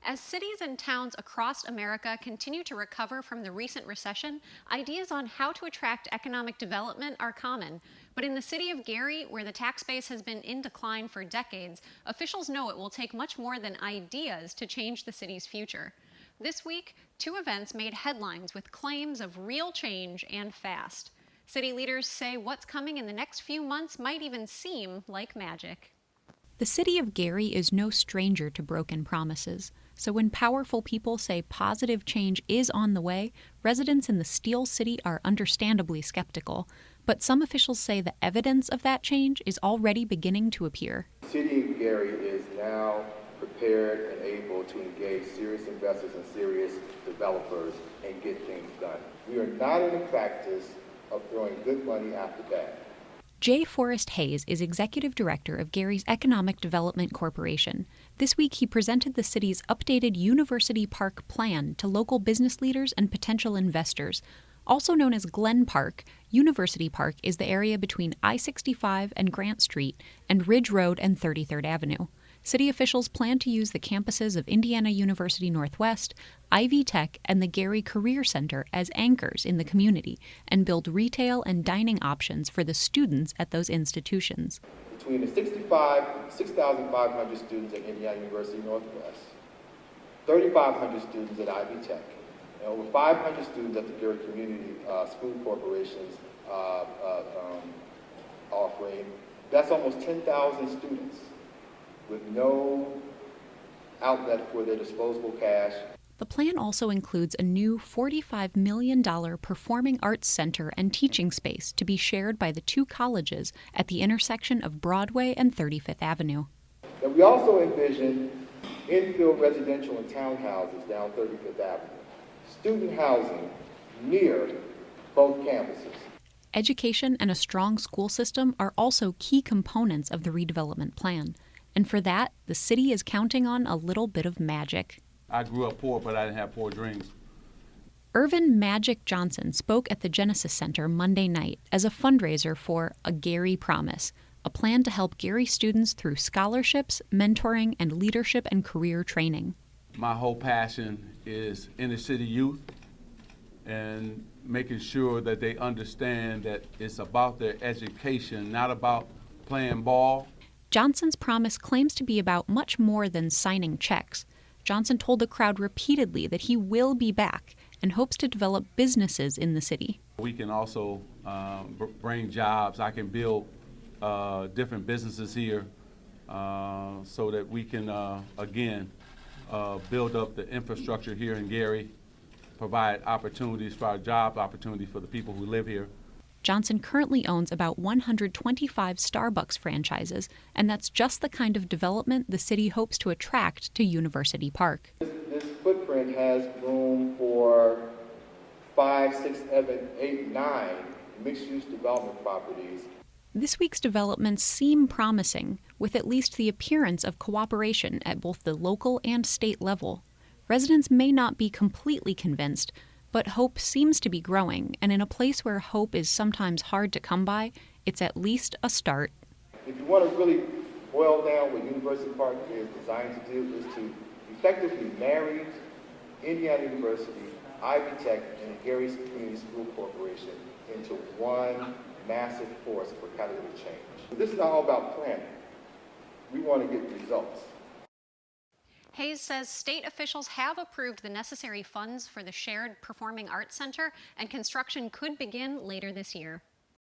As cities and towns across America continue to recover from the recent recession, ideas on how to attract economic development are common. But in the city of Gary, where the tax base has been in decline for decades, officials know it will take much more than ideas to change the city's future. This week, two events made headlines with claims of real change and fast. City leaders say what's coming in the next few months might even seem like magic. The city of Gary is no stranger to broken promises, so when powerful people say positive change is on the way, residents in the Steel City are understandably skeptical. But some officials say the evidence of that change is already beginning to appear. The city of Gary is now prepared and able to engage serious investors and serious developers and get things done. We are not in the practice of throwing good money after bad. J. Forrest Hayes is executive director of Gary's Economic Development Corporation. This week, he presented the city's updated University Park plan to local business leaders and potential investors. Also known as Glen Park, University Park is the area between I-65 and Grant Street and Ridge Road and 33rd Avenue. City officials plan to use the campuses of Indiana University Northwest, Ivy Tech, and the Gary Career Center as anchors in the community and build retail and dining options for the students at those institutions. Between the 6,500 students at Indiana University Northwest, 3,500 students at Ivy Tech, and over 500 students at the Gary Community School Corporation's offering, that's almost 10,000 students with no outlet for their disposable cash. The plan also includes a new $45 million performing arts center and teaching space to be shared by the two colleges at the intersection of Broadway and 35th Avenue. And we also envision infill residential and townhouses down 35th Avenue, student housing near both campuses. Education and a strong school system are also key components of the redevelopment plan. And for that, the city is counting on a little bit of magic. I grew up poor, but I didn't have poor dreams. Irvin Magic Johnson spoke at the Genesis Center Monday night as a fundraiser for A Gary Promise, a plan to help Gary students through scholarships, mentoring, and leadership and career training. My whole passion is inner city youth and making sure that they understand that it's about their education, not about playing ball. Johnson's promise claims to be about much more than signing checks. Johnson told the crowd repeatedly that he will be back and hopes to develop businesses in the city. We can also bring jobs. I can build different businesses here so that we can, again, build up the infrastructure here in Gary, provide opportunities for our job opportunities for the people who live here. Johnson currently owns about 125 Starbucks franchises, and that's just the kind of development the city hopes to attract to University Park. This footprint has room for 5, 6, 7, 8, 9 mixed-use development properties. This week's developments seem promising, with at least the appearance of cooperation at both the local and state level. Residents may not be completely convinced, but hope seems to be growing, and in a place where hope is sometimes hard to come by, it's at least a start. If you want to really boil down what University Park is designed to do, is to effectively marry Indiana University, Ivy Tech, and the Gary Community School Corporation into one massive force for catalytic change. This is not all about planning. We want to get results. Hayes says state officials have approved the necessary funds for the shared performing arts center, and construction could begin later this year.